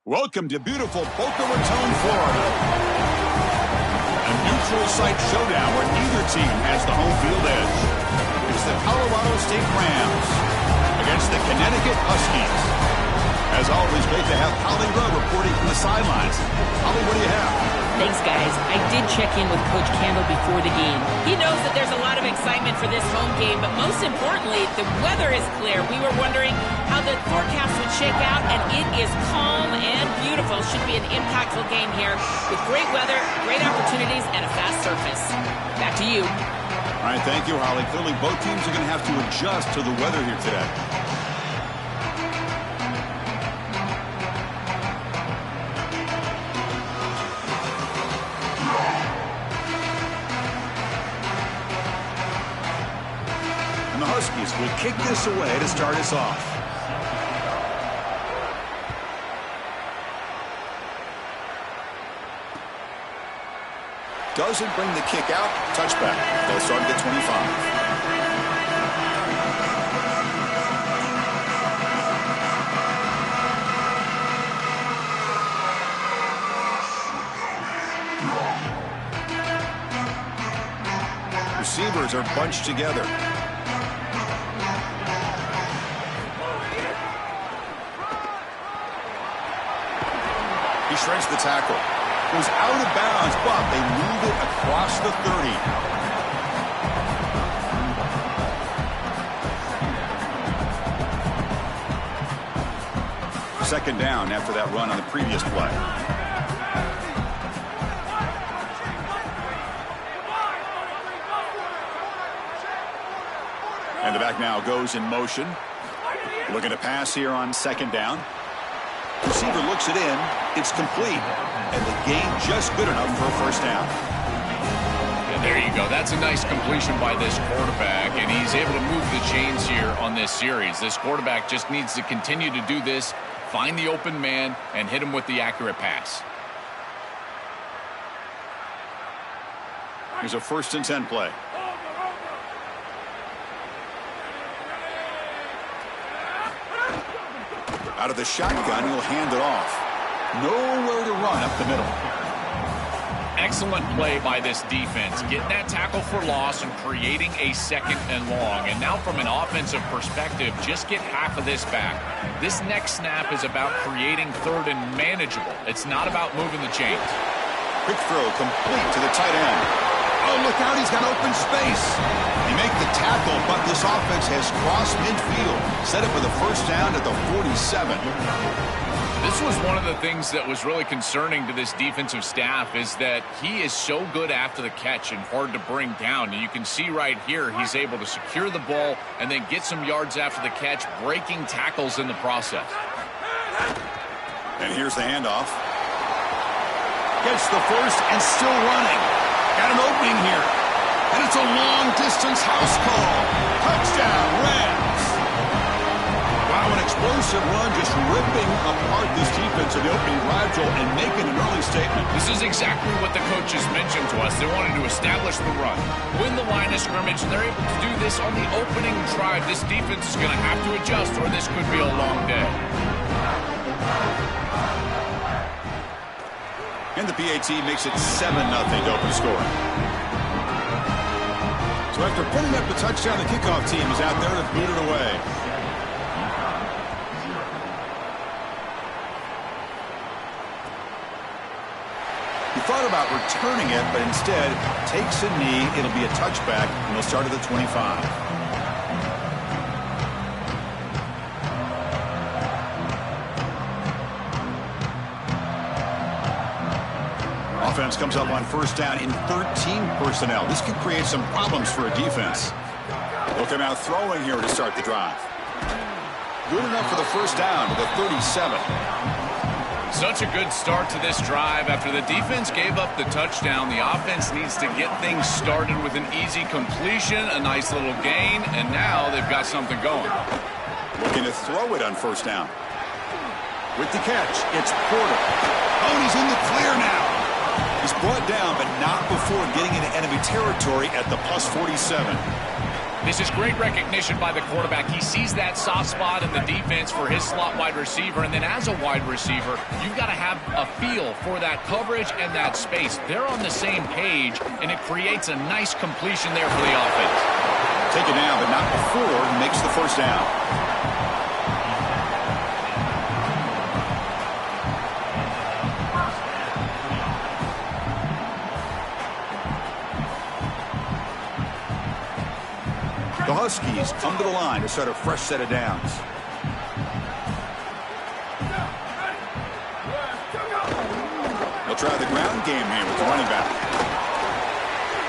Welcome to beautiful Boca Raton, Florida. A neutral site showdown where neither team has the home field edge. It's the Colorado State Rams against the Connecticut Huskies. As always, great to have Holly Rowe reporting from the sidelines. Holly, what do you have? Thanks, guys. I did check in with Coach Campbell before the game. He knows that there's a lot of excitement for this home game, but most importantly, the weather is clear. We were wondering how the forecast would shake out, and it is calm and beautiful. Should be an impactful game here with great weather, great opportunities, and a fast surface. Back to you. All right, thank you, Holly. Clearly, both teams are going to have to adjust to the weather here today. And the Huskies will kick this away to start us off. Doesn't bring the kick out. Touchback. They'll start at the 25. Receivers are bunched together. He shreds the tackle. Was out of bounds, but they moved it across the 30. Second down after that run on the previous play. And the back now goes in motion. Looking to pass here on second down. Receiver looks it in. It's complete. And the gain just good enough for a first down. And there you go. That's a nice completion by this quarterback, and he's able to move the chains here on this series. This quarterback just needs to continue to do this, find the open man, and hit him with the accurate pass. Here's a 1st and 10 play. Out of the shotgun, he'll hand it off. Nowhere to run up the middle. Excellent play by this defense, getting that tackle for loss and creating a 2nd and long. And now from an offensive perspective, just get half of this back. This next snap is about creating 3rd and manageable. It's not about moving the chains. Quick throw complete to the tight end. Oh, look out, he's got open space. They make the tackle, but this offense has crossed midfield. Set up for the first down at the 47. This was one of the things that was really concerning to this defensive staff is that he is so good after the catch and hard to bring down. And you can see right here he's able to secure the ball and then get some yards after the catch, breaking tackles in the process. And here's the handoff. Gets the first and still running. Got an opening here. And it's a long-distance house call. Touchdown, Rams. Wow, an explosive run, just ripping apart this defense in the opening drive, Joel, and making an early statement. This is exactly what the coaches mentioned to us. They wanted to establish the run, win the line of scrimmage, and they're able to do this on the opening drive. This defense is going to have to adjust, or this could be a long day. And the PAT makes it 7-0 to open scoring. So after putting up the touchdown, the kickoff team is out there to boot it away. He thought about returning it, but instead takes a knee. It'll be a touchback, and they'll start at the 25. Offense comes up on first down in 13 personnel. This could create some problems for a defense. They'll come out throwing here to start the drive. Good enough for the first down to the 37. Such a good start to this drive. After the defense gave up the touchdown, the offense needs to get things started with an easy completion, a nice little gain, and now they've got something going. Looking to throw it on first down. With the catch, it's Porter. Oh, and he's in the clear now. He's brought down, but not before getting into enemy territory at the +47. This is great recognition by the quarterback. He sees that soft spot in the defense for his slot wide receiver, and then as a wide receiver, you've got to have a feel for that coverage and that space. They're on the same page, and it creates a nice completion there for the offense. Taken down, but not before he makes the first down. The Huskies come to the line to start a fresh set of downs. They'll try the ground game here with the running back.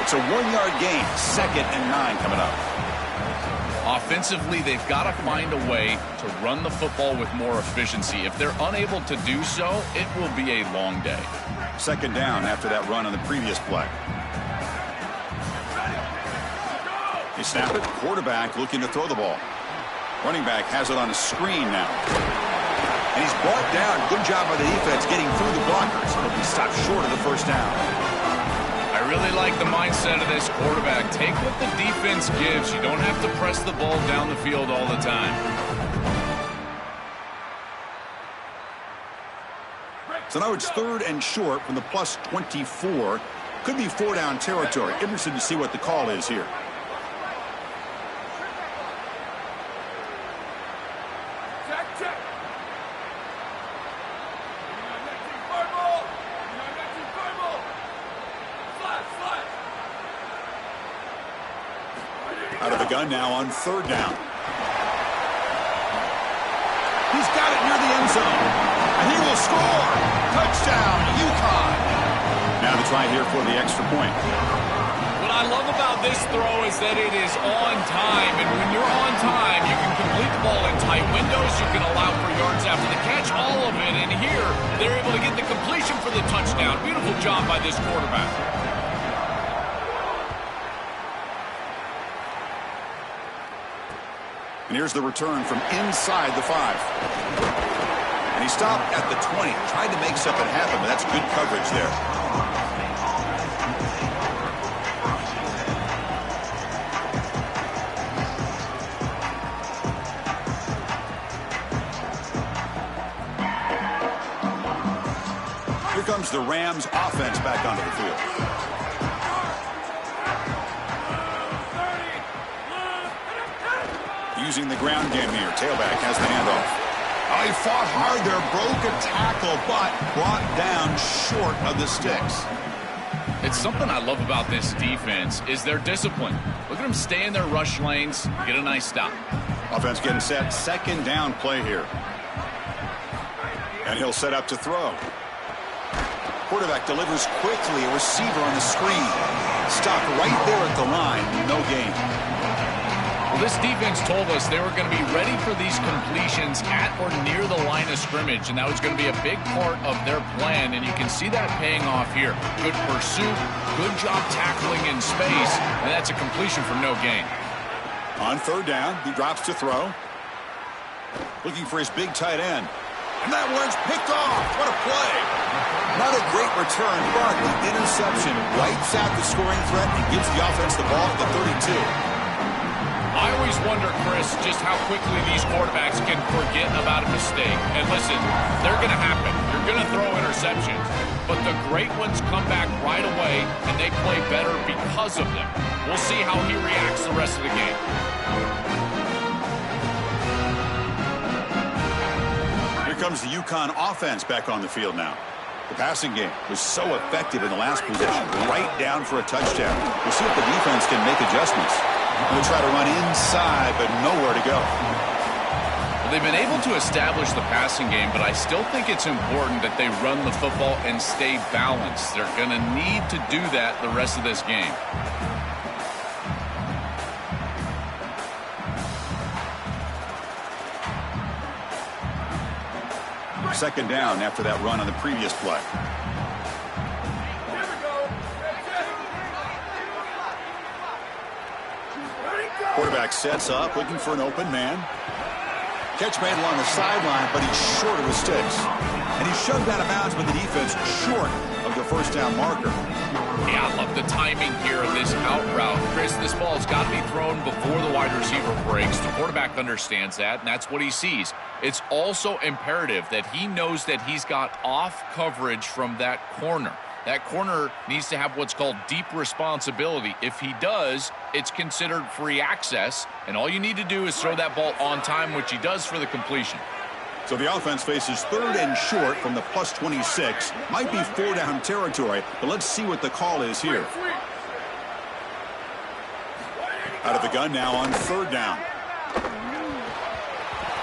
It's a 1-yard gain, 2nd and 9 coming up. Offensively, they've got to find a way to run the football with more efficiency. If they're unable to do so, it will be a long day. 2nd down after that run on the previous play. They snap it. Quarterback looking to throw the ball. Running back has it on a screen now. And he's brought down. Good job by the defense getting through the blockers. He'll be stopped short of the first down. I really like the mindset of this quarterback. Take what the defense gives. You don't have to press the ball down the field all the time. So now it's 3rd and short from the plus 24. Could be 4-down territory. Interested to see what the call is here. Out of the gun now on 3rd down. He's got it near the end zone. And he will score. Touchdown, UConn. Now to try here for the extra point. What I love about this throw is that it is on time. And when you're on time, you can complete the ball in tight windows. You can allow for yards after the catch, all of it. And here, they're able to get the completion for the touchdown. Beautiful job by this quarterback. And here's the return from inside the 5. And he stopped at the 20. Tried to make something happen, but that's good coverage there. Here comes the Rams offense back onto the field. Using the ground game here. Tailback has the handoff. Oh, he fought hard there. Broke a tackle, but brought down short of the sticks. It's something I love about this defense is their discipline. Look at them stay in their rush lanes, get a nice stop. Offense getting set. 2nd down play here. And he'll set up to throw. Quarterback delivers quickly. A receiver on the screen. Stopped right there at the line. No gain. Well, this defense told us they were going to be ready for these completions at or near the line of scrimmage, and that was going to be a big part of their plan, and you can see that paying off here. Good pursuit, good job tackling in space, and that's a completion for no gain. On 3rd down, he drops to throw. Looking for his big tight end. And that one's picked off. What a play. Not a great return, but the interception wipes out the scoring threat and gives the offense the ball at the 32. I always wonder, Chris, just how quickly these quarterbacks can forget about a mistake. And listen, they're going to happen. You're going to throw interceptions. But the great ones come back right away, and they play better because of them. We'll see how he reacts the rest of the game. Here comes the UConn offense back on the field now. The passing game was so effective in the last possession, right down for a touchdown. We'll see if the defense can make adjustments. They'll try to run inside, but nowhere to go. Well, they've been able to establish the passing game, but I still think it's important that they run the football and stay balanced. They're going to need to do that the rest of this game. Second down after that run on the previous play. Quarterback sets up, looking for an open man. Catch made along the sideline, but he's short of the sticks. And he's shoved out of bounds by the defense, short of the first down marker. Yeah, I love the timing here of this out route. Chris, this ball has got to be thrown before the wide receiver breaks. The quarterback understands that, and that's what he sees. It's also imperative that he knows that he's got off coverage from that corner. That corner needs to have what's called deep responsibility. If he does, it's considered free access, and all you need to do is throw that ball on time, which he does for the completion. So the offense faces 3rd and short from the +26. Might be 4-down territory, but let's see what the call is here. Out of the gun now on 3rd down.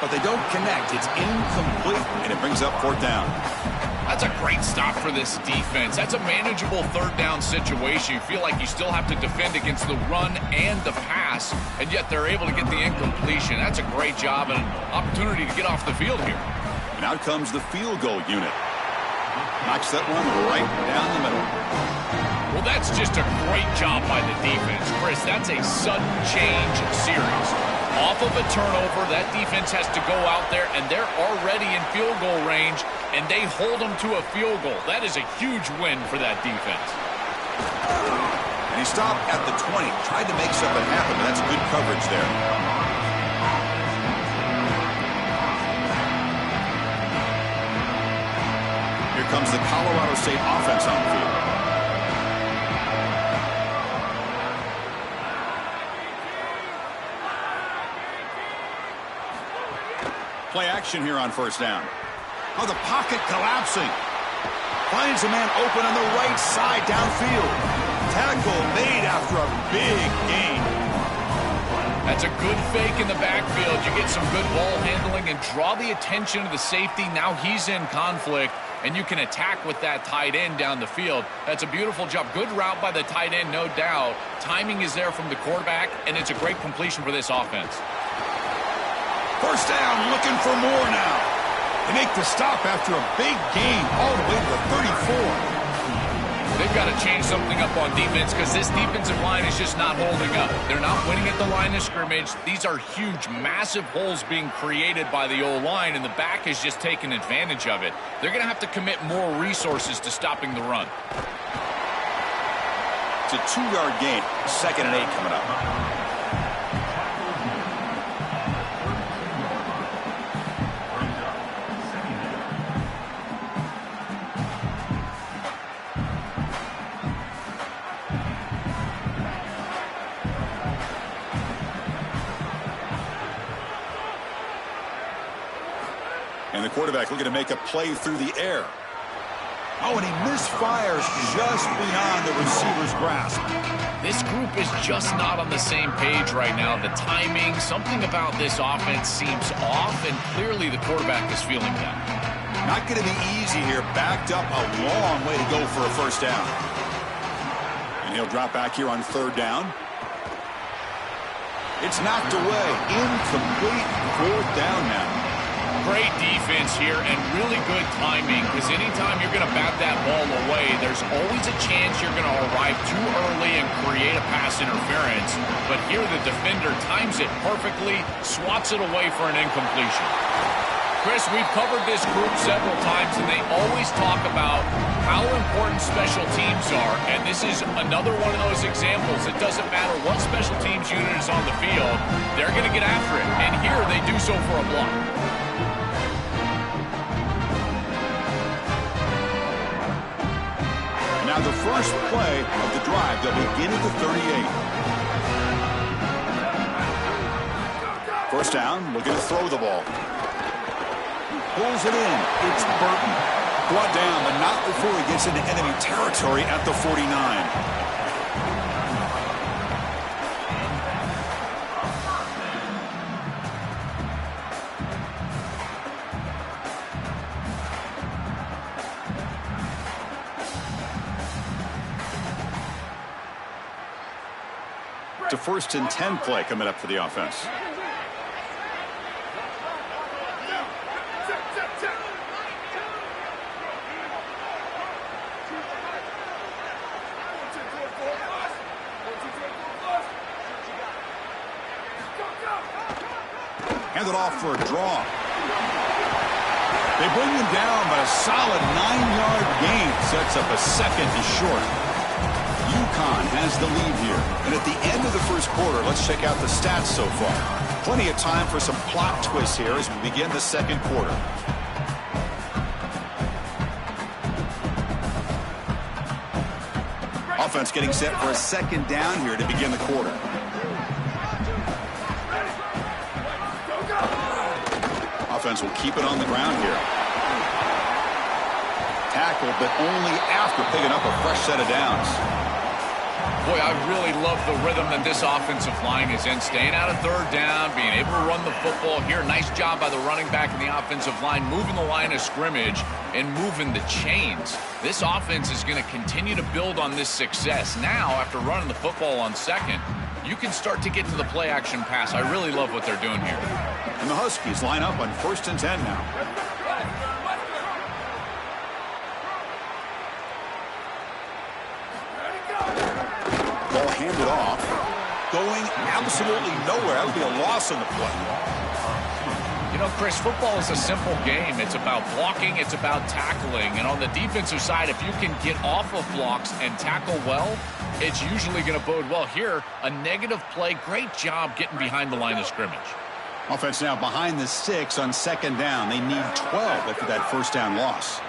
But they don't connect. It's incomplete, and it brings up 4th down. That's a great stop for this defense. That's a manageable 3rd down situation. You feel like you still have to defend against the run and the pass, and yet they're able to get the incompletion. That's a great job and an opportunity to get off the field here. And out comes the field goal unit. Knocks that one right down the middle. Well, that's just a great job by the defense. Chris, that's a sudden change series. Off of a turnover, that defense has to go out there, and they're already in field goal range, and they hold them to a field goal. That is a huge win for that defense. And he stopped at the 20. Tried to make something happen, but that's good coverage there. Here comes the Colorado State offense on the field. Play action here on 1st down. Oh, the pocket collapsing. Finds a man open on the right side downfield. Tackle made after a big gain. That's a good fake in the backfield. You get some good ball handling and draw the attention of the safety. Now he's in conflict, and you can attack with that tight end down the field. That's a beautiful job. Good route by the tight end, no doubt. Timing is there from the quarterback, and it's a great completion for this offense. 1st down, looking for more now. They make the stop after a big gain all the way to the 34. They've got to change something up on defense because this defensive line is just not holding up. They're not winning at the line of scrimmage. These are huge, massive holes being created by the O-line, and the back is just taking advantage of it. They're going to have to commit more resources to stopping the run. It's a 2-yard gain. 2nd and 8 coming up. And the quarterback looking to make a play through the air. Oh, and he misfires just beyond the receiver's grasp. This group is just not on the same page right now. The timing, something about this offense seems off, and clearly the quarterback is feeling that. Not going to be easy here. Backed up a long way to go for a 1st down. And he'll drop back here on 3rd down. It's knocked away. Incomplete. 4th down now. Great defense here and really good timing, because anytime you're going to bat that ball away, there's always a chance you're going to arrive too early and create a pass interference. But here the defender times it perfectly, swats it away for an incompletion. Chris, we've covered this group several times, and they always talk about how important special teams are, and this is another one of those examples. It doesn't matter what special teams unit is on the field, they're going to get after it, and here they do so for a block. Now the first play of the drive, they'll begin at the 38. 1st down, looking to throw the ball. Pulls it in. It's Burton. Brought down, but not before he gets into enemy territory at the 49. It's a 1st and 10 play coming up for the offense. Handed off for a draw. They bring him down, but a solid 9-yard gain sets up a 2nd and short. UConn has the lead here. And at the end of the first quarter, let's check out the stats so far. Plenty of time for some plot twists here as we begin the second quarter. Offense getting set for a second down here to begin the quarter. Offense will keep it on the ground here. Tackle, but only after picking up a fresh set of downs. Boy, I really love the rhythm that this offensive line is in. Staying out of third down, being able to run the football here. Nice job by the running back and the offensive line, moving the line of scrimmage and moving the chains. This offense is going to continue to build on this success. Now, after running the football on second, you can start to get to the play-action pass. I really love what they're doing here. And the Huskies line up on 1st and 10 now. Ball handed off. Going absolutely nowhere. That would be a loss on the play. You know, Chris, football is a simple game. It's about blocking. It's about tackling. And on the defensive side, if you can get off of blocks and tackle well, it's usually going to bode well. Here, a negative play. Great job getting behind the line of scrimmage. Offense now behind the 6 on second down. They need 12 after that first down loss.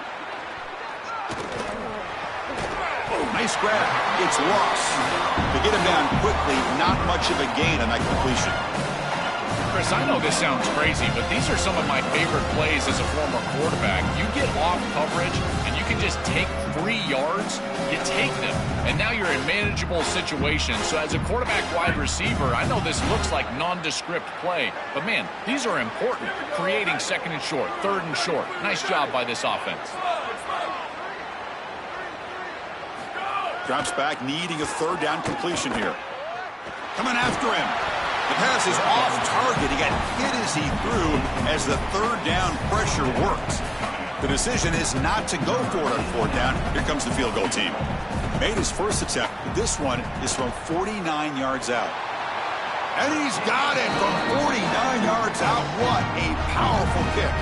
Nice grab. It's lost. To get him down quickly, not much of a gain on that completion. Chris, I know this sounds crazy, but these are some of my favorite plays as a former quarterback. You get off coverage, and you can just take 3 yards. You take them, and now you're in manageable situations. So as a quarterback wide receiver, I know this looks like nondescript play, but, man, these are important. Creating second and short, third and short. Nice job by this offense. Drops back, needing a third down completion here. Coming after him. The pass is off target. He got hit as he threw as the third down pressure worked. The decision is not to go for it on 4th down. Here comes the field goal team. Made his first attempt. This one is from 49 yards out. And he's got it from 49 yards out. What a powerful kick.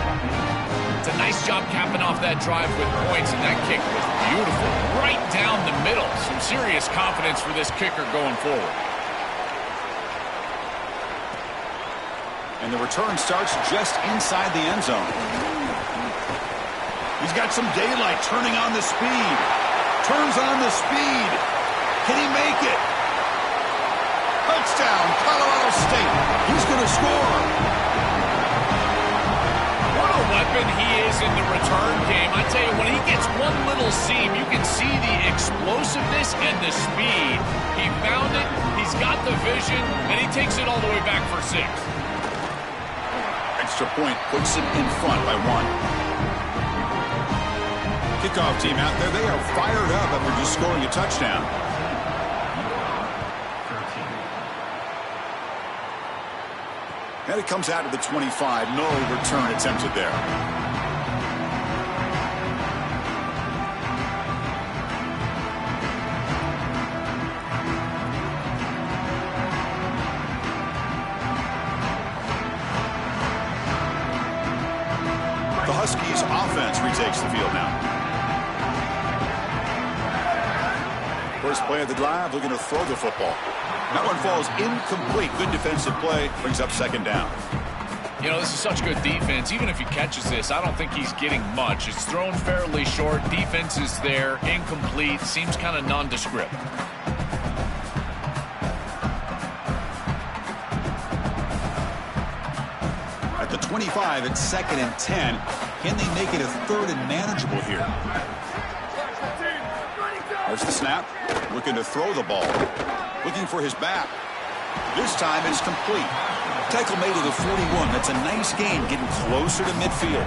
It's a nice job capping off that drive with points, and that kick was beautiful. Right down the middle. Some serious confidence for this kicker going forward. And the return starts just inside the end zone. He's got some daylight, turning on the speed. Turns on the speed. Can he make it? Touchdown, Colorado State. He's going to score. What a weapon he is in the return game. I tell you, when he gets one little seam, you can see the explosiveness and the speed. He found it, he's got the vision, and he takes it all the way back for 6. Extra point puts him in front by 1. Kickoff team out there, they are fired up after just scoring a touchdown. And it comes out to the 25. No return attempted there. The Huskies offense retakes the field now. First play of the drive, looking to throw the football. That one falls incomplete. Good defensive play. Brings up second down. You know, this is such good defense. Even if he catches this, I don't think he's getting much. It's thrown fairly short. Defense is there. Incomplete. Seems kind of nondescript. At the 25, it's 2nd and 10. Can they make it a 3rd and manageable here? There's the snap. Looking to throw the ball. Looking for his back. This time it's complete. Tackle made at the 41. That's a nice gain, getting closer to midfield.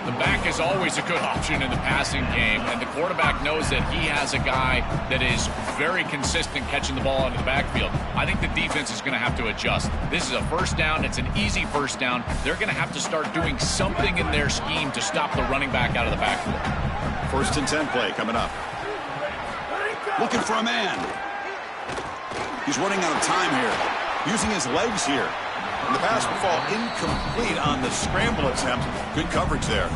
The back is always a good option in the passing game, and the quarterback knows that he has a guy that is very consistent catching the ball out of the backfield. I think the defense is going to have to adjust. This is a first down. It's an easy first down. They're going to have to start doing something in their scheme to stop the running back out of the backfield. 1st and 10 play coming up. Looking for a man. He's running out of time here. Using his legs here. And the pass will fall incomplete on the scramble attempt. Good coverage there.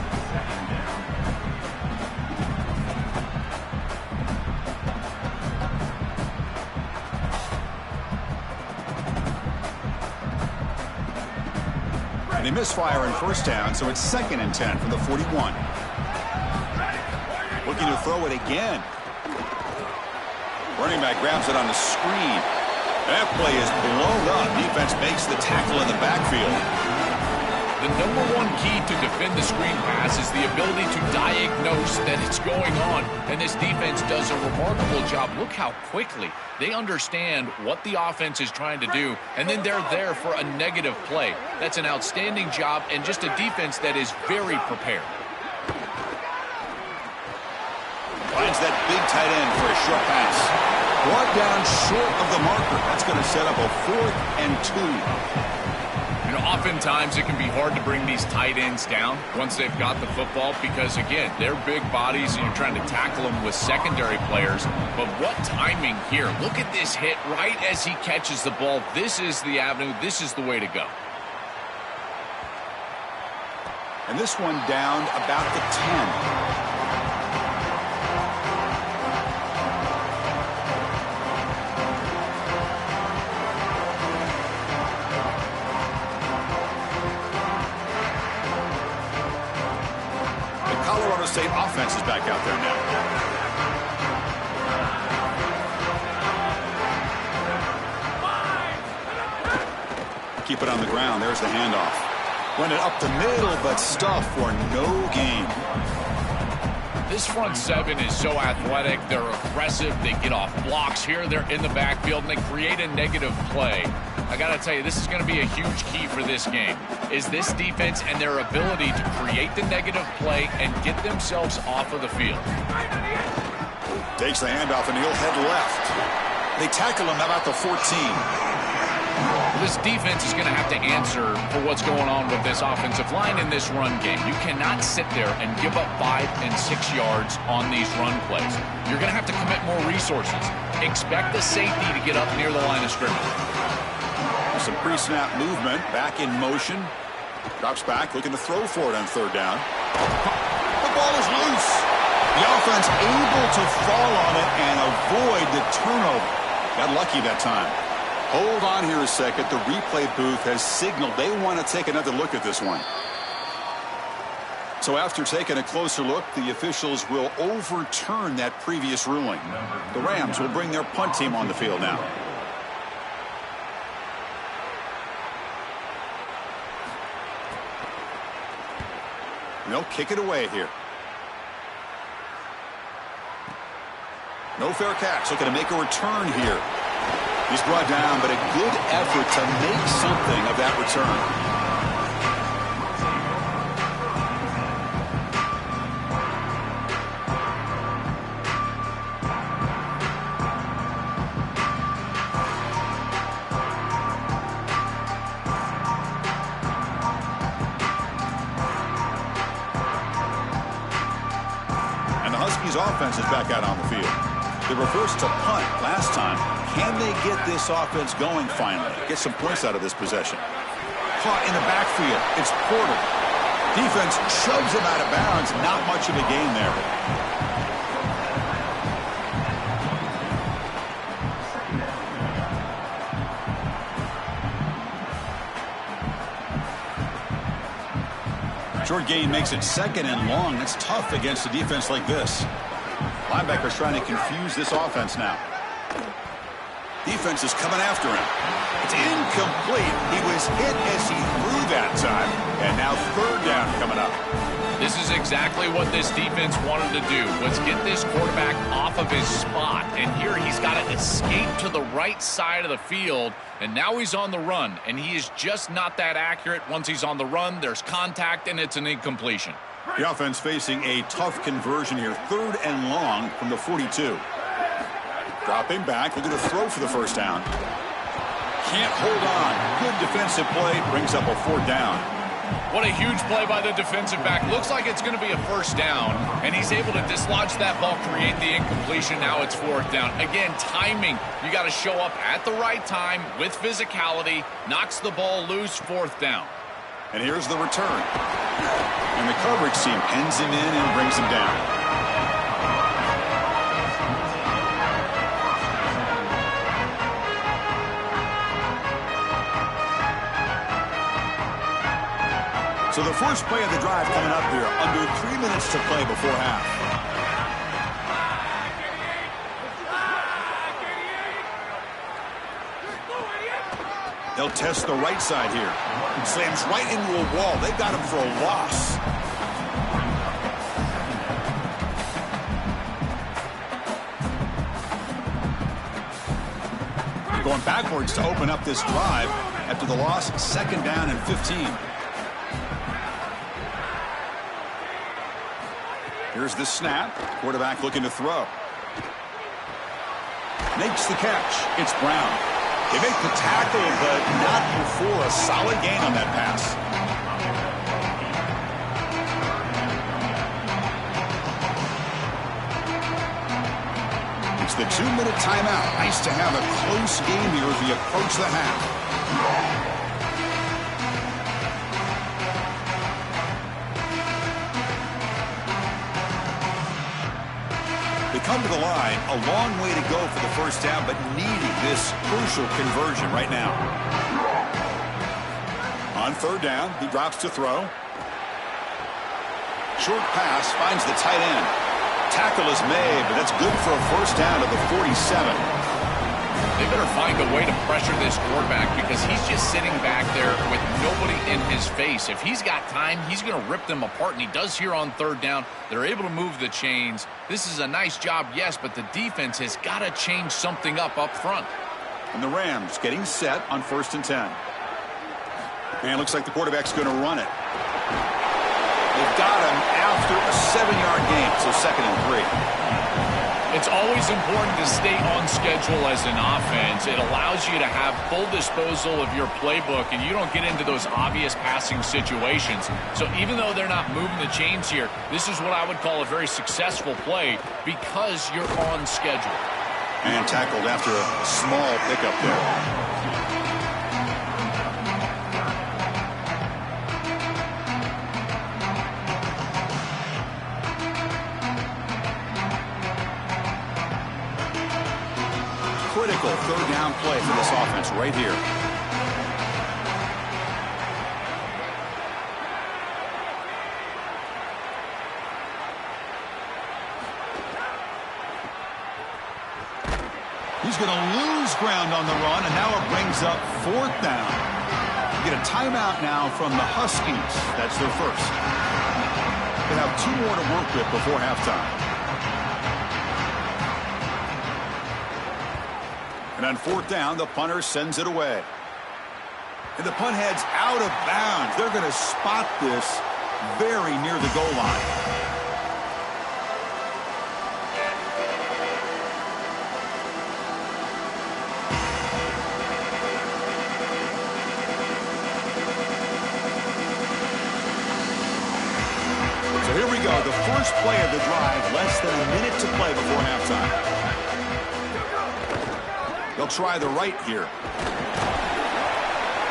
They misfire on first down, so it's 2nd and 10 from the 41. Looking to throw it again. Running back grabs it on the screen. That play is blown up. Defense makes the tackle in the backfield. The #1 key to defend the screen pass is the ability to diagnose that it's going on, and this defense does a remarkable job. Look how quickly they understand what the offense is trying to do, and then they're there for a negative play. That's an outstanding job and just a defense that is very prepared. Finds that big tight end for a short pass. Brought down short of the marker. That's going to set up a 4th and 2. Oftentimes it can be hard to bring these tight ends down once they've got the football because, again, they're big bodies and you're trying to tackle them with secondary players. But what timing here. Look at this hit right as he catches the ball. This is the avenue. This is the way to go. And this one down about the 10. Colorado State offense is back out there now. Keep it on the ground. There's the handoff. Run it up the middle, but stuff for no gain. This front seven is so athletic. They're aggressive. They get off blocks here. They're in the backfield, and they create a negative play. I got to tell you, this is going to be a huge key for this game, is this defense and their ability to create the negative play and get themselves off of the field. Takes the handoff, and he'll head left. They tackle him about the 14. This defense is going to have to answer for what's going on with this offensive line in this run game. You cannot sit there and give up 5 and 6 yards on these run plays. You're going to have to commit more resources. Expect the safety to get up near the line of scrimmage. Some pre-snap movement, back in motion. Drops back, looking to throw for it on 3rd down. The ball is loose. The offense able to fall on it and avoid the turnover. Got lucky that time. Hold on here a second. The replay booth has signaled they want to take another look at this one. So after taking a closer look, the officials will overturn that previous ruling. The Rams will bring their punt team on the field now. They'll kick it away here. No fair catch. Looking to make a return here. He's brought down, but a good effort to make something of that return. Offense is back out on the field. They reversed to punt last time. Can they get this offense going finally? Get some points out of this possession. Caught in the backfield. It's Porter. Defense shoves him out of bounds. Not much of a gain there. Short gain makes it 2nd and long. That's tough against a defense like this. Linebackers trying to confuse this offense now. Defense is coming after him. It's incomplete. He was hit as he threw that time. And now 3rd down coming up. This is exactly what this defense wanted to do. Let's get this quarterback off of his spot. And here he's got to escape to the right side of the field. And now he's on the run. And he is just not that accurate. Once he's on the run, there's contact, and it's an incompletion. The offense facing a tough conversion here. 3rd and long from the 42. Dropping back, looking to throw for the 1st down. Can't hold on. Good defensive play. Brings up a 4th down. What a huge play by the defensive back. Looks like it's going to be a 1st down, and he's able to dislodge that ball, create the incompletion. Now it's 4th down. Again, timing. You got to show up at the right time with physicality. Knocks the ball loose, 4th down. And here's the return. And the coverage team pins him in and brings him down. So the first play of the drive coming up here, under 3 minutes to play before half. They'll test the right side here. Slams right into a wall. They got him for a loss. They're going backwards to open up this drive after the loss, 2nd down and 15. Here's the snap. Quarterback looking to throw. Makes the catch. It's Brown. They make the tackle, but not before a solid gain on that pass. It's the 2-minute timeout. Nice to have a close game here as we approach the half. They come to the line, a long way to go for the first down, but needing this crucial conversion right now. On 3rd down, he drops to throw. Short pass finds the tight end. Tackle is made, but that's good for a first down to the 47. They better find a way to pressure this quarterback because he's just sitting back there with nobody in his face. If he's got time, he's going to rip them apart, and he does here on 3rd down. They're able to move the chains. This is a nice job, yes, but the defense has got to change something up front. And the Rams getting set on 1st and 10. And it looks like the quarterback's going to run it. They've got him after a 7-yard gain, so 2nd and 3. It's always important to stay on schedule as an offense. It allows you to have full disposal of your playbook, and you don't get into those obvious passing situations. So even though they're not moving the chains here, this is what I would call a very successful play because you're on schedule. And tackled after a small pickup there. Critical 3rd down play for this offense right here. He's going to lose ground on the run, and now it brings up 4th down. You get a timeout now from the Huskies. That's their first. They have 2 more to work with before halftime. And on 4th down, the punter sends it away. And the punt heads out of bounds. They're going to spot this very near the goal line. So here we go. The first play of the drive, less than a minute to play before halftime. They'll try the right here.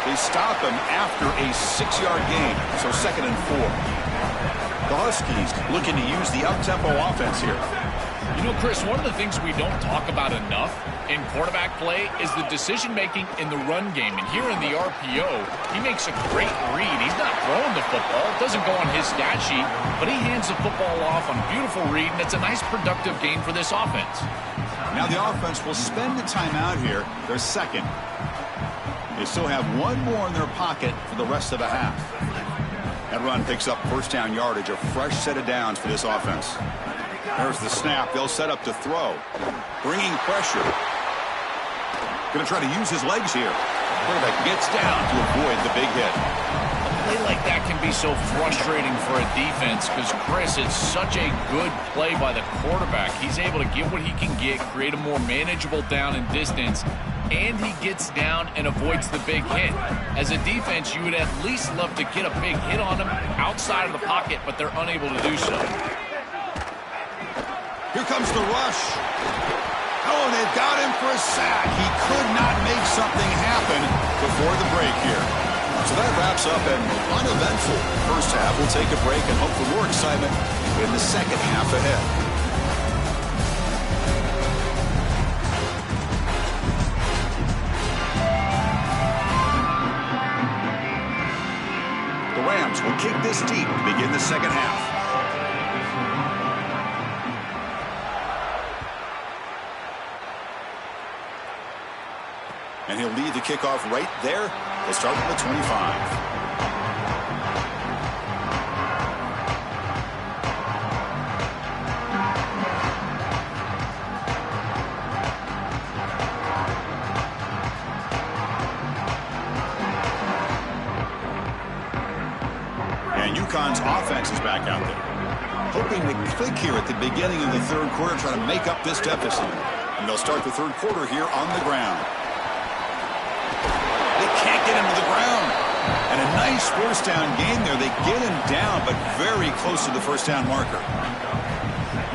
They stop him after a 6-yard gain, so 2nd and 4. The Huskies looking to use the up-tempo offense here. You know, Chris, one of the things we don't talk about enough in quarterback play is the decision-making in the run game. And here in the RPO, he makes a great read. He's not throwing the football. It doesn't go on his stat sheet, but he hands the football off on a beautiful read, and it's a nice productive gain for this offense. Now the offense will spend the timeout here. They're 2nd. They still have 1 more in their pocket for the rest of the half. That run picks up first down yardage, a fresh set of downs for this offense. There's the snap. They'll set up to throw. Bringing pressure. Going to try to use his legs here. Quarterback gets down to avoid the big hit. A play like that can be so frustrating for a defense because, Chris, it's such a good play by the quarterback. He's able to get what he can get, create a more manageable down and distance, and he gets down and avoids the big hit. As a defense, you would at least love to get a big hit on him outside of the pocket, but they're unable to do so. Here comes the rush. Oh, and they've got him for a sack. He could not make something happen before the break here. So that wraps up an uneventful first half. We'll take a break and hope for more excitement in the second half ahead. The Rams will kick second half. And he'll lead the kickoff right there. He'll start from the 25. And UConn's offense is back out there, hoping to click here at the beginning of the third quarter, trying to make up this deficit. And they'll start the third quarter here on the ground. They can't get him to the ground. And a nice first down gain there. They get him down, but very close to the first down marker.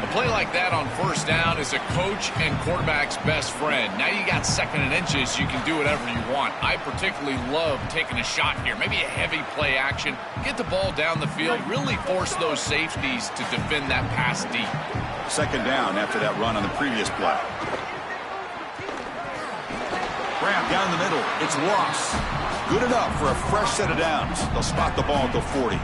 A play like that on first down is a coach and quarterback's best friend. Now you got second and inches, you can do whatever you want. I particularly love taking a shot here, maybe a heavy play action, get the ball down the field, really force those safeties to defend that pass deep. Second down after that run on the previous play. Graham down the middle. It's Ross. Good enough for a fresh set of downs. They'll spot the ball at the 40.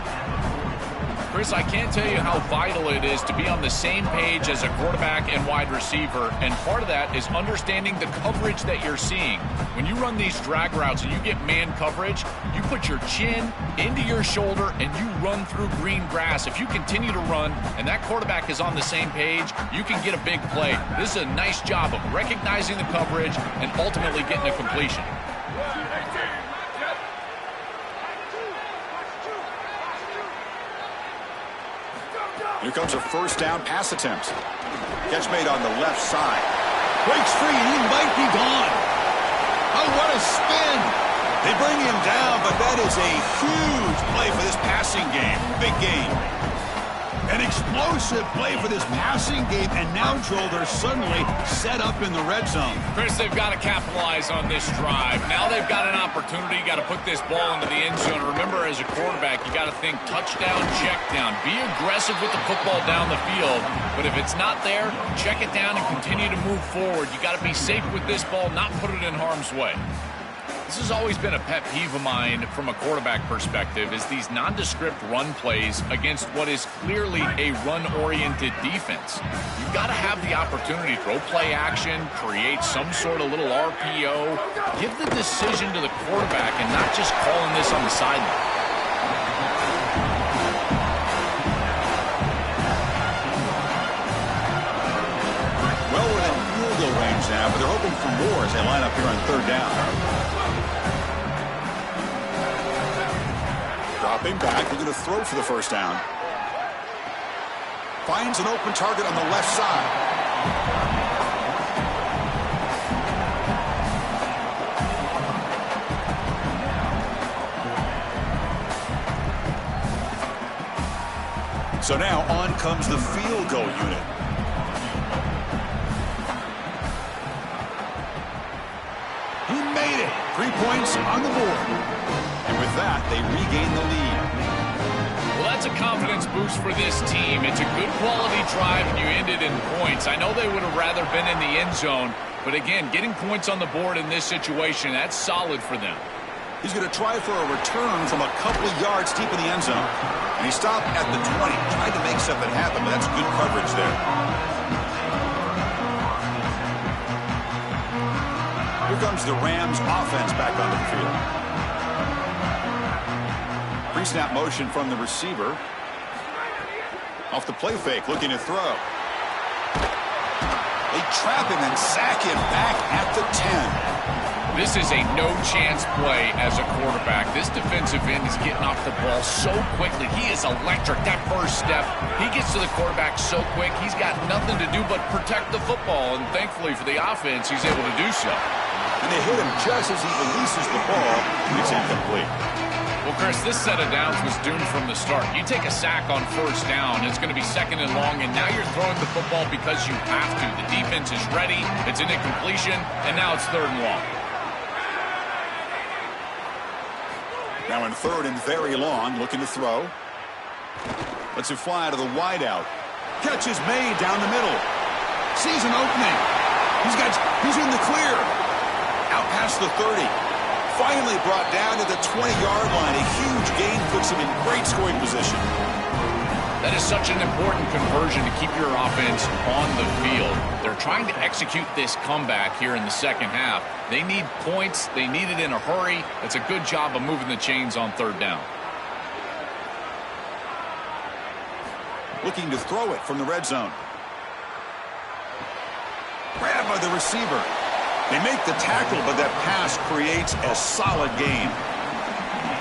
Chris, I can't tell you how vital it is to be on the same page as a quarterback and wide receiver, and part of that is understanding the coverage that you're seeing. When you run these drag routes and you get man coverage, you put your chin into your shoulder and you run through green grass. If you continue to run and that quarterback is on the same page, you can get a big play. This is a nice job of recognizing the coverage and ultimately getting a completion. Here comes a first down pass attempt. Catch made on the left side. Breaks free, and he might be gone. Oh, what a spin. They bring him down, but that is a huge play for this passing game. Big game. An explosive play for this passing game, and now, Joel, they're suddenly set up in the red zone. Chris, they've got to capitalize on this drive. Now they've got an opportunity. Got to put this ball into the end zone. Remember, as a quarterback, you got to think touchdown, check down. Be aggressive with the football down the field. But if it's not there, check it down and continue to move forward. You got to be safe with this ball, not put it in harm's way. This has always been a pet peeve of mine from a quarterback perspective, is these nondescript run plays against what is clearly a run-oriented defense. You've got to have the opportunity to throw play action, create some sort of little RPO, give the decision to the quarterback and not just calling this on the sideline. Well within field goal range now, but they're hoping for more as they line up here on third down. Dropping back, looking to throw for the first down. Finds an open target on the left side. So now on comes the field goal unit. He made it. 3 points on the board. And with that, they regain the lead. Well, that's a confidence boost for this team. It's a good quality drive, and you ended in points. I know they would have rather been in the end zone, but again, getting points on the board in this situation, that's solid for them. He's going to try for a return from a couple of yards deep in the end zone. And he stopped at the 20, tried to make something happen, but that's good coverage there. Here comes the Rams offense back onto the field. Pre-snap motion from the receiver. Off the play fake, looking to throw. They trap him and sack him back at the 10. This is a no-chance play as a quarterback. This defensive end is getting off the ball so quickly. He is electric. That first step, he gets to the quarterback so quick, he's got nothing to do but protect the football. And thankfully for the offense, he's able to do so. And they hit him just as he releases the ball. It's incomplete. Well, Chris, this set of downs was doomed from the start. You take a sack on first down, it's going to be second and long, and now you're throwing the football because you have to. The defense is ready, it's an incompletion, and now it's third and long. Now in third and very long, looking to throw. Lets it fly to the wideout. Catch is made down the middle. Sees an opening. He's in the clear. Out past the 30. Finally brought down to the 20-yard line. A huge gain puts him in great scoring position. That is such an important conversion to keep your offense on the field. They're trying to execute this comeback here in the second half. They need points. They need it in a hurry. It's a good job of moving the chains on third down. Looking to throw it from the red zone. Grab by the receiver. They make the tackle, but that pass creates a solid gain.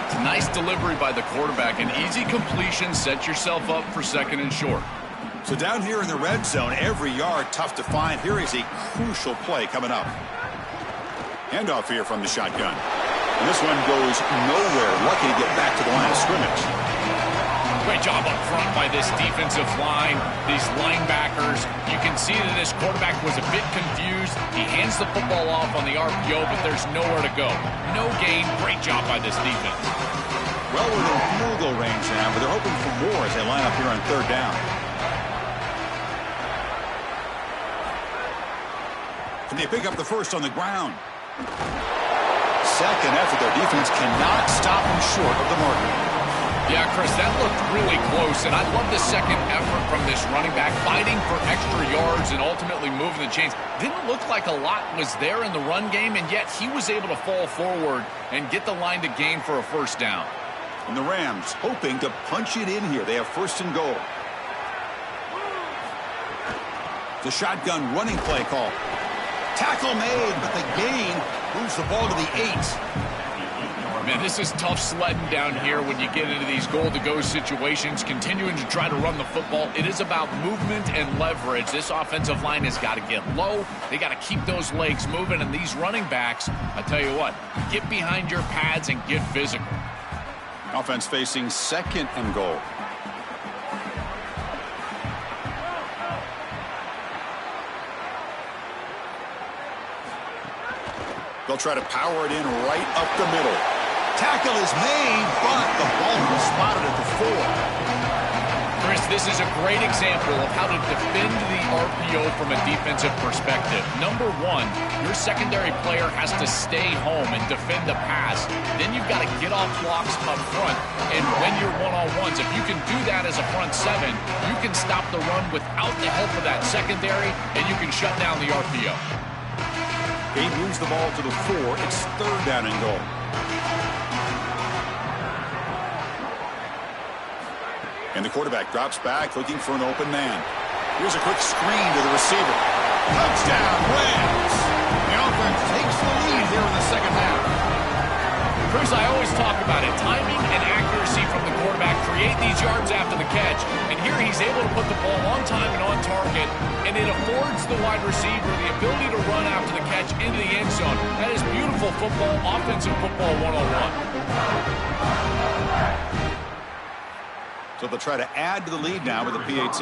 It's a nice delivery by the quarterback. An easy completion. Set yourself up for second and short. So down here in the red zone, every yard tough to find. Here is a crucial play coming up. Handoff here from the shotgun. And this one goes nowhere. Lucky to get back to the line of scrimmage. Great job up front by this defensive line, these linebackers. You can see that this quarterback was a bit confused. He hands the football off on the RPO, but there's nowhere to go. No gain. Great job by this defense. Well, we're in field goal range now, but they're hoping for more as they line up here on third down. Can they pick up the first on the ground? Second effort, their defense cannot stop them short of the marker. Yeah, Chris, that looked really close, and I love the second effort from this running back, fighting for extra yards and ultimately moving the chains. Didn't look like a lot was there in the run game, and yet he was able to fall forward and get the line to gain for a first down. And the Rams hoping to punch it in here. They have first and goal. The shotgun running play call. Tackle made, but the gain moves the ball to the 8. Man, this is tough sledding down here when you get into these goal-to-go situations, continuing to try to run the football. It is about movement and leverage. This offensive line has got to get low. They got to keep those legs moving, and these running backs, I tell you what, get behind your pads and get physical. Offense facing second and goal. They'll try to power it in right up the middle. Tackle is made, but the ball was spotted at the 4. Chris, this is a great example of how to defend the RPO from a defensive perspective. Number one, your secondary player has to stay home and defend the pass. Then you've got to get off blocks up front. And when you're one-on-ones, if you can do that as a front seven, you can stop the run without the help of that secondary, and you can shut down the RPO. He moves the ball to the 4. It's third down and goal. And the quarterback drops back, looking for an open man. Here's a quick screen to the receiver. Touchdown, Rams! The offense takes the lead here in the second half. Chris, I always talk about it. Timing and accuracy from the quarterback create these yards after the catch. And here he's able to put the ball on time and on target. And it affords the wide receiver the ability to run after the catch into the end zone. That is beautiful football, offensive football 101. So they'll try to add to the lead now with a PAT.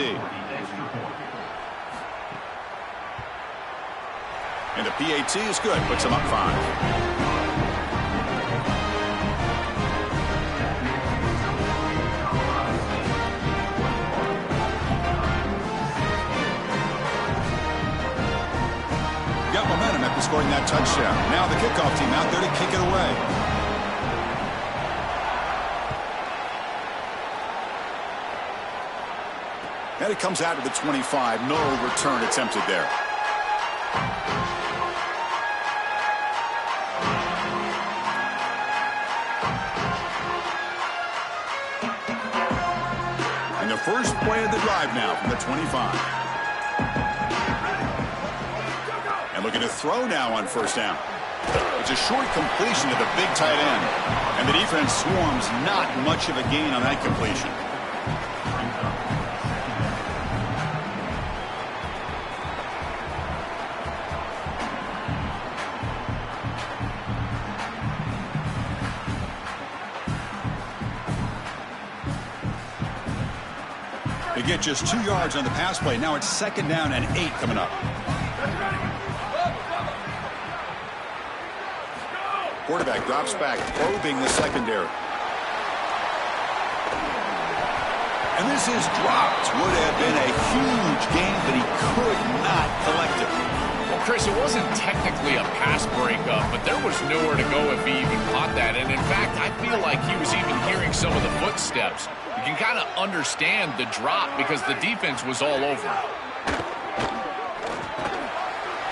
And the PAT is good. Puts them up 5. Got momentum after scoring that touchdown. Now the kickoff team out there to kick it away. And it comes out to the 25. No return attempted there. And the first play of the drive now from the 25. And looking to throw now on first down. It's a short completion to the big tight end. And the defense swarms not much of a gain on that completion. They get just 2 yards on the pass play. Now it's second down and 8 coming up. Quarterback drops back, probing the secondary. And this is dropped. Would have been a huge gain, but he could not collect it. Chris, it wasn't technically a pass breakup, but there was nowhere to go if he even caught that. And in fact, I feel like he was even hearing some of the footsteps. You can kind of understand the drop because the defense was all over.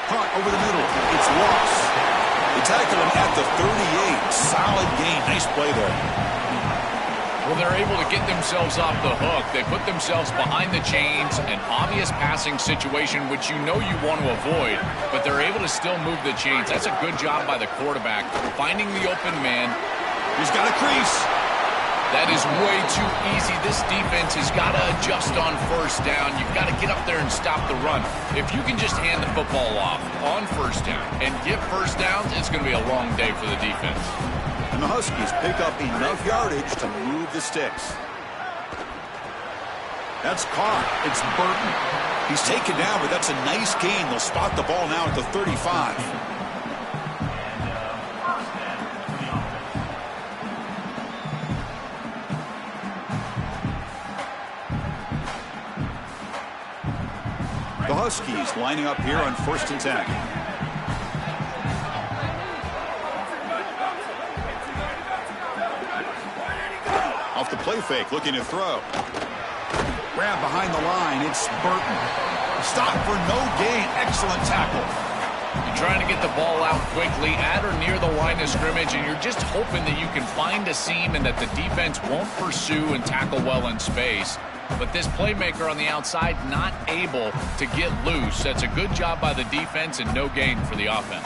Caught over the middle. It's lost. They tackle him at the 38. Solid gain. Nice play there. Well, they're able to get themselves off the hook. They put themselves behind the chains, an obvious passing situation, which you know you want to avoid, but they're able to still move the chains. That's a good job by the quarterback, finding the open man. He's got a crease. That is way too easy. This defense has got to adjust on first down. You've got to get up there and stop the run. If you can just hand the football off on first down and get first downs, it's going to be a long day for the defense. And the Huskies pick up enough yardage to move the sticks. That's caught. It's Burton. He's taken down, but that's a nice gain. They'll spot the ball now at the 35. The Huskies lining up here on 1st and 10. Off the play fake, looking to throw. Grab behind the line, it's Burton. Stop for no gain. Excellent tackle. You're trying to get the ball out quickly at or near the line of scrimmage, and you're just hoping that you can find a seam and that the defense won't pursue and tackle well in space. But this playmaker on the outside not able to get loose. That's a good job by the defense and no gain for the offense.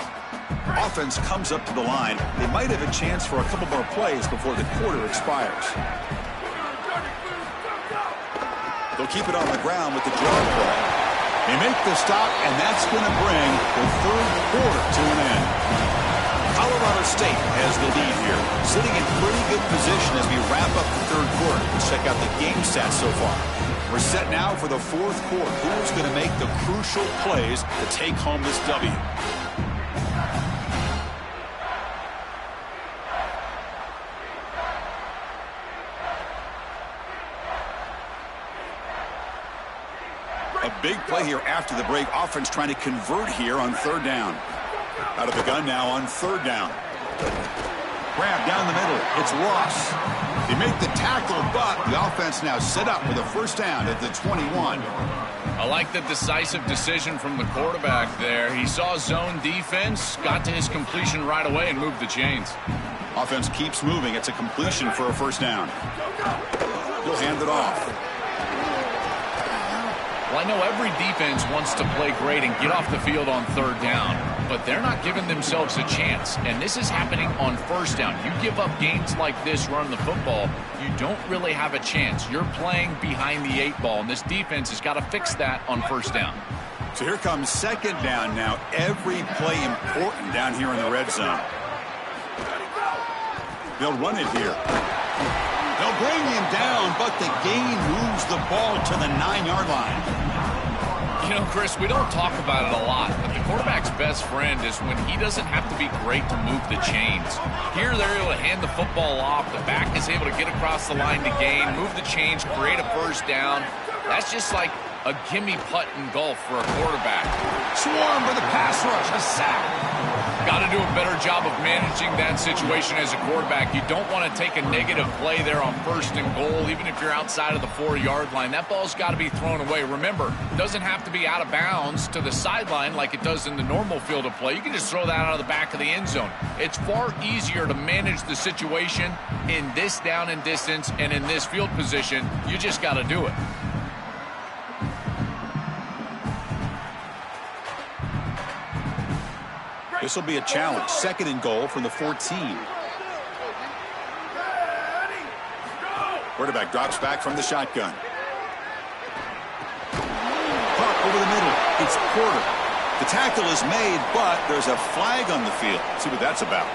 Offense comes up to the line. They might have a chance for a couple more plays before the quarter expires. They'll keep it on the ground with the draw play. They make the stop, and that's going to bring the third quarter to an end. Colorado State has the lead here, sitting in pretty good position as we wrap up the third quarter. Let's check out the game stats so far. We're set now for the fourth quarter. Who's going to make the crucial plays to take home this W? A big play here after the break. Offense trying to convert here on 3rd down. Out of the gun now on 3rd down. Grab down the middle. It's Ross. They make the tackle, but the offense now set up with a 1st down at the 21. I like the decisive decision from the quarterback there. He saw zone defense, got to his completion right away, and moved the chains. Offense keeps moving. It's a completion for a 1st down. He'll hand it off. Well, I know every defense wants to play great and get off the field on 3rd down, but they're not giving themselves a chance, and this is happening on 1st down. You give up gains like this running the football, you don't really have a chance. You're playing behind the 8 ball, and this defense has got to fix that on 1st down. So here comes 2nd down now. Every play important down here in the red zone. They'll run it here. They'll bring him down, but the gain moves the ball to the 9-yard line. You know, Chris, we don't talk about it a lot, but the quarterback's best friend is when he doesn't have to be great to move the chains. Here, they're able to hand the football off. The back is able to get across the line to gain, move the chains, create a 1st down. That's just like a gimme putt in golf for a quarterback. Swarm for the pass rush, a sack. Got to do a better job of managing that situation as a quarterback. You don't want to take a negative play there on 1st and goal, even if you're outside of the 4-yard line. That ball's got to be thrown away. Remember, it doesn't have to be out of bounds to the sideline like it does in the normal field of play. You can just throw that out of the back of the end zone. It's far easier to manage the situation in this down and distance and in this field position. You just got to do it. This will be a challenge. 2nd and goal from the 14. Quarterback drops back from the shotgun. Caught over the middle. It's Porter. The tackle is made, but there's a flag on the field. Let's see what that's about.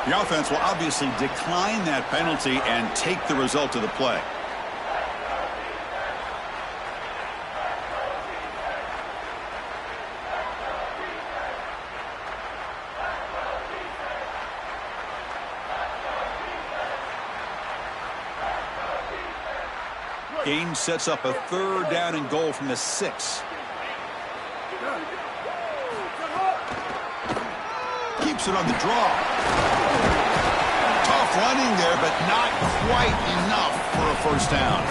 The offense will obviously decline that penalty and take the result of the play. Game sets up a 3rd down and goal from the 6. keeps it on the draw. Tough running there, but not quite enough for a first down.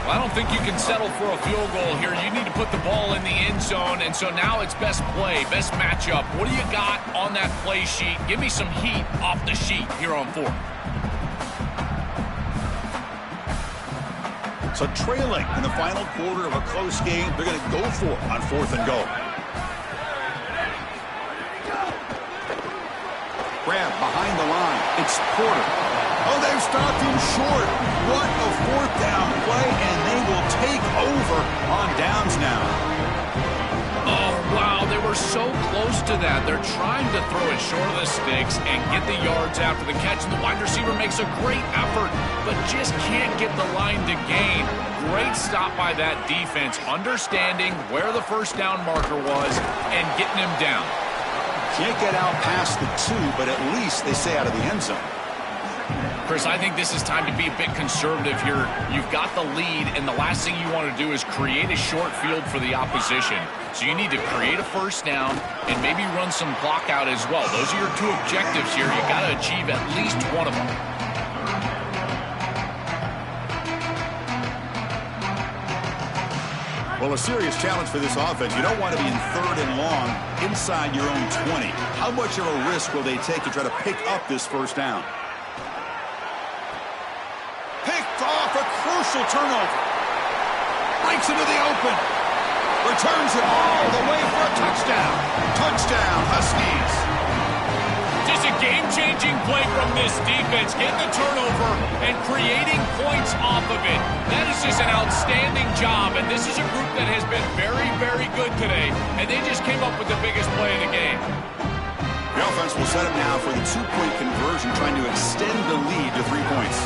Well, I don't think you can settle for a field goal here. You need to put the ball in the end zone, and so now it's best play, best matchup. What do you got on that play sheet? Give me some heat off the sheet here on fourth. So trailing in the final quarter of a close game, they're going to go for it on 4th and goal. Grab behind the line. It's Porter. Oh, they've stopped him short. What a 4th down play, and they will take over on downs now. Oh, wow, they were so close to that. They're trying to throw it short of the sticks and get the yards after the catch, and the wide receiver makes a great effort, but just can't get the line to gain. Great stop by that defense, understanding where the first down marker was and getting him down. Can't get out past the 2, but at least they stay out of the end zone. Chris, I think this is time to be a bit conservative here. You've got the lead, and the last thing you want to do is create a short field for the opposition. So you need to create a first down and maybe run some clock out as well. Those are your 2 objectives here. You've got to achieve at least one of them. Well, a serious challenge for this offense. You don't want to be in 3rd and long inside your own 20. How much of a risk will they take to try to pick up this first down? Picked off, a crucial turnover. Breaks into the open. Returns it all the way for a touchdown. Touchdown, Huskies. Just a game-changing play from this defense, getting the turnover and creating points off of it. That is just an outstanding job, and this is a group that has been very, very good today, and they just came up with the biggest play of the game. The offense will set up now for the 2-point conversion, trying to extend the lead to 3 points.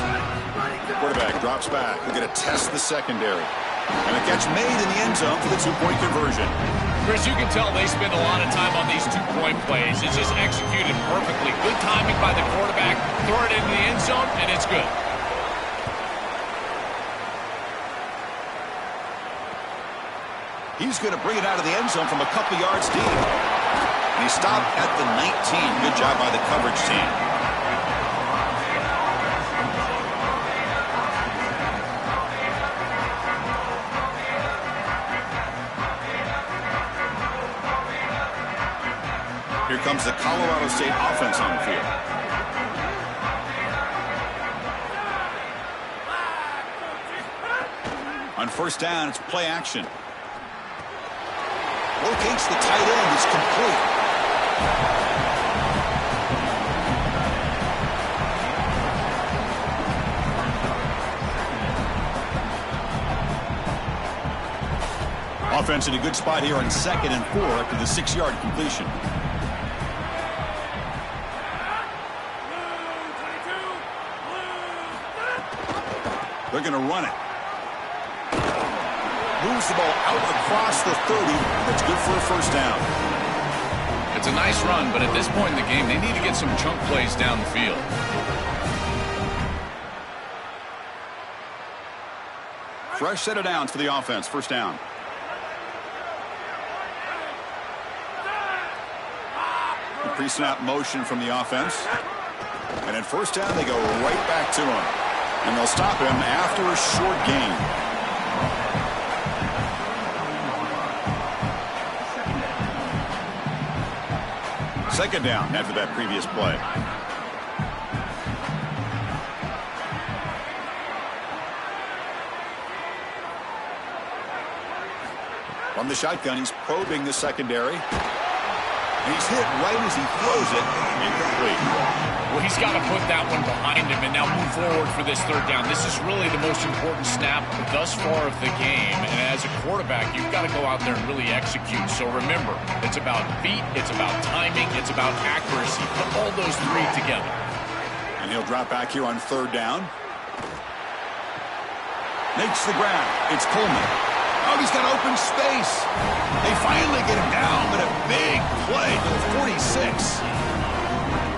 Quarterback drops back. We're going to test the secondary. And a catch made in the end zone for the 2-point conversion. Chris, you can tell they spend a lot of time on these 2-point plays. It's just executed perfectly. Good timing by the quarterback. Throw it into the end zone, and it's good. He's going to bring it out of the end zone from a couple yards deep. And he stopped at the 19. Good job by the coverage team. Here comes the Colorado State offense on the field. On first down, it's play action. Locates the tight end. It's complete. Offense in a good spot here on 2nd and 4 after the 6-yard completion. They're going to run it. Moves the ball out across the 30. That's good for a first down. It's a nice run, but at this point in the game, they need to get some chunk plays down the field. Fresh set of downs for the offense. First down. The pre-snap motion from the offense. And at first down, they go right back to him. And they'll stop him after a short gain. Second down after that previous play. From the shotgun, he's probing the secondary. And he's hit right as he throws it. Incomplete. Well, he's got to put that one behind him and now move forward for this third down. This is really the most important snap thus far of the game. And as a quarterback, you've got to go out there and really execute. So remember, it's about feet, it's about timing, it's about accuracy. Put all those 3 together. And he'll drop back here on third down. Makes the grab. It's Coleman. Oh, he's got open space. They finally get him down, but a big play to the 46.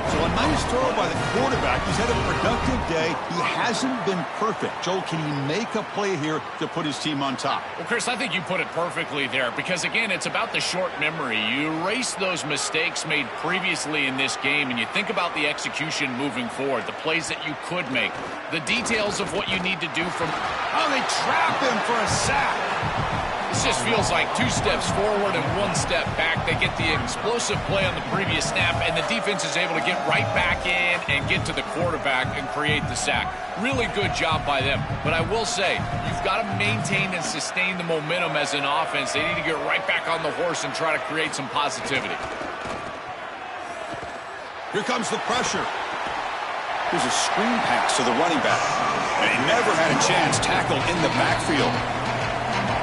So a Nice throw by the quarterback. He's had a productive day. He hasn't been perfect. Joel, can he make a play here to put his team on top? Well, Chris, I think you put it perfectly there because, again, it's about the short memory. You erase those mistakes made previously in this game, and you think about the execution moving forward, the plays that you could make, the details of what you need to do from... Oh, they trap him for a sack. This just feels like 2 steps forward and 1 step back. They get the explosive play on the previous snap, and the defense is able to get right back in and get to the quarterback and create the sack. Really good job by them. But I will say, you've got to maintain and sustain the momentum as an offense. They need to get right back on the horse and try to create some positivity. Here comes the pressure. Here's a screen pass to the running back. And he never had a chance tackled in the backfield.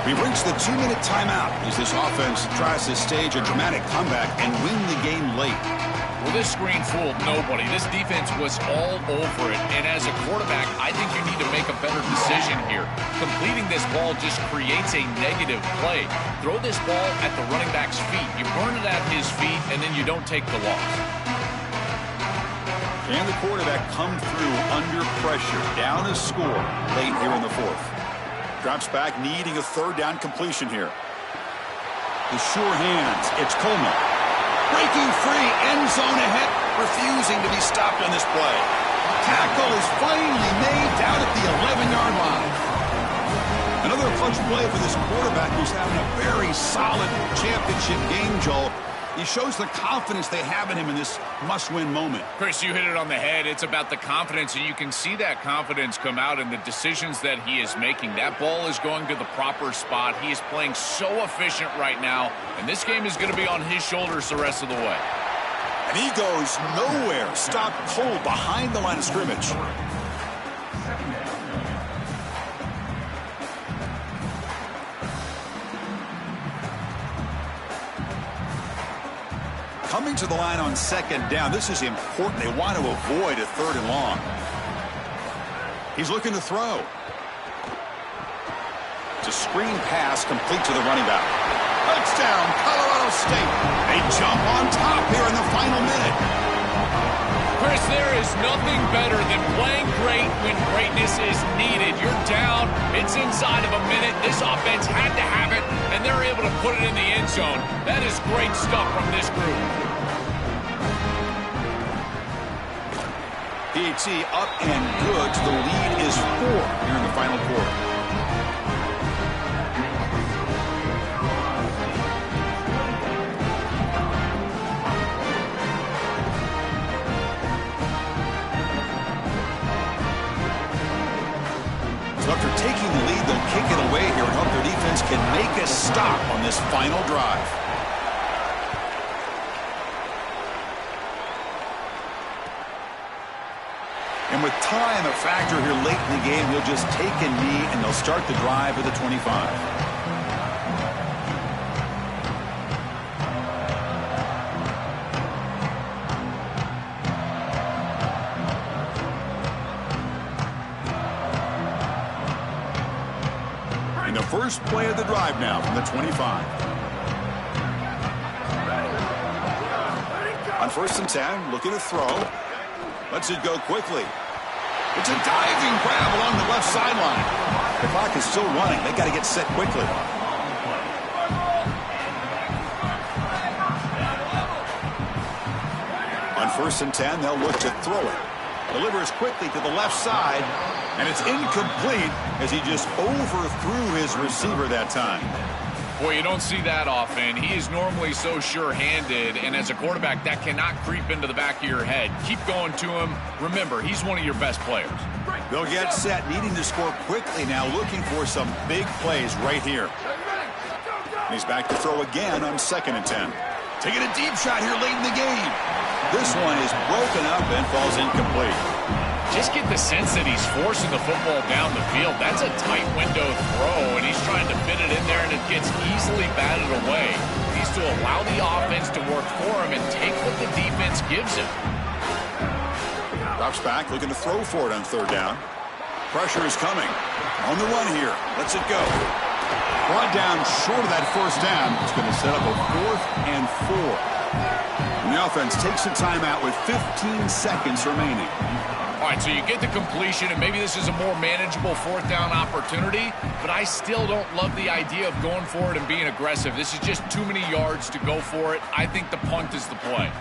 We've reached the 2-minute timeout as this offense tries to stage a dramatic comeback and win the game late. Well, this screen fooled nobody. This defense was all over it. And as a quarterback, I think you need to make a better decision here. Completing this ball just creates a negative play. Throw this ball at the running back's feet. You burn it at his feet, and then you don't take the loss. And the quarterback come through under pressure. Down a score late here in the 4th. Drops back, needing a 3rd down completion here. The sure hands. It's Coleman. Breaking free, end zone ahead, refusing to be stopped on this play. Tackle is finally made down at the 11-yard line. Another clutch play for this quarterback who's having a very solid championship game, Joel. He shows the confidence they have in him in this must-win moment. Chris, you hit it on the head. It's about the confidence, and you can see that confidence come out in the decisions that he is making. That ball is going to the proper spot. He is playing so efficient right now, and this game is going to be on his shoulders the rest of the way. And he goes nowhere. Stopped cold behind the line of scrimmage. Coming to the line on 2nd down. This is important. They want to avoid a 3rd and long. He's looking to throw. It's a screen pass complete to the running back. Touchdown, Colorado State. They jump on top here in the final minute. Chris, there is nothing better than playing great when greatness is needed. You're down. It's inside of a minute. This offense had to have it, and they're able to put it in the end zone. That is great stuff from this group. PAT up and good. The lead is 4 here in the final quarter. So after taking the lead, they'll kick it away here and hope their defense can make a stop on this final drive. And with time a factor here late in the game, he'll just take a knee and they'll start the drive at the 25. And the first play of the drive now from the 25. On 1st and 10, looking to throw. Lets it go quickly. It's a diving grab along the left sideline. The clock is still running. They got to get set quickly. On 1st and 10, they'll look to throw it. Delivers quickly to the left side, and it's incomplete as he just overthrew his receiver that time. Boy, you don't see that often. He is normally so sure-handed, and as a quarterback, that cannot creep into the back of your head. Keep going to him. Remember, he's one of your best players. They'll get set, needing to score quickly now, looking for some big plays right here. He's back to throw again on 2nd and 10. Taking a deep shot here late in the game. This one is broken up and falls incomplete. Just get the sense that he's forcing the football down the field. That's a tight window throw, and he's trying to fit it in there, and it gets easily batted away. He needs to allow the offense to work for him and take what the defense gives him. Drops back, looking to throw for it on 3rd down. Pressure is coming. On the run here. Lets it go. Brought down short of that 1st down. It's going to set up a 4th and 4. And The offense takes a timeout with 15 seconds remaining. All right, so you get the completion, and maybe this is a more manageable fourth down opportunity, but I still don't love the idea of going for it and being aggressive. This is just too many yards to go for it. I think the punt is the play.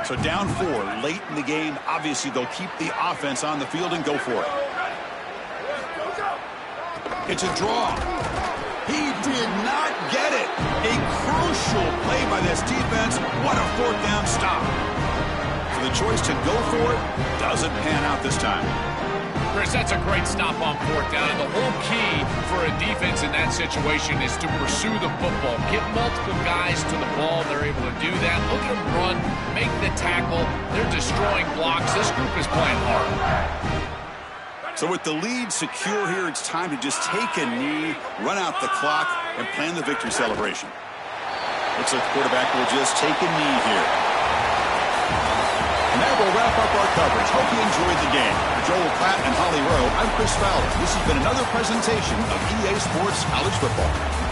So down 4 late in the game. Obviously, they'll keep the offense on the field and go for it. It's a draw. He did not get it. A crucial play by this defense. What a fourth down stop. So the choice to go for it doesn't pan out this time. Chris, that's a great stop on fourth down, and the whole key for a defense in that situation is to pursue the football. Get multiple guys to the ball. They're able to do that. Look at them run, make the tackle. They're destroying blocks. This group is playing hard. So with the lead secure here, it's time to just take a knee, run out the clock, and plan the victory celebration. Looks like the quarterback will just take a knee here. And that will wrap up our coverage. Hope you enjoyed the game. For Joel Platt and Holly Rowe, I'm Chris Fowler. This has been another presentation of EA Sports College Football.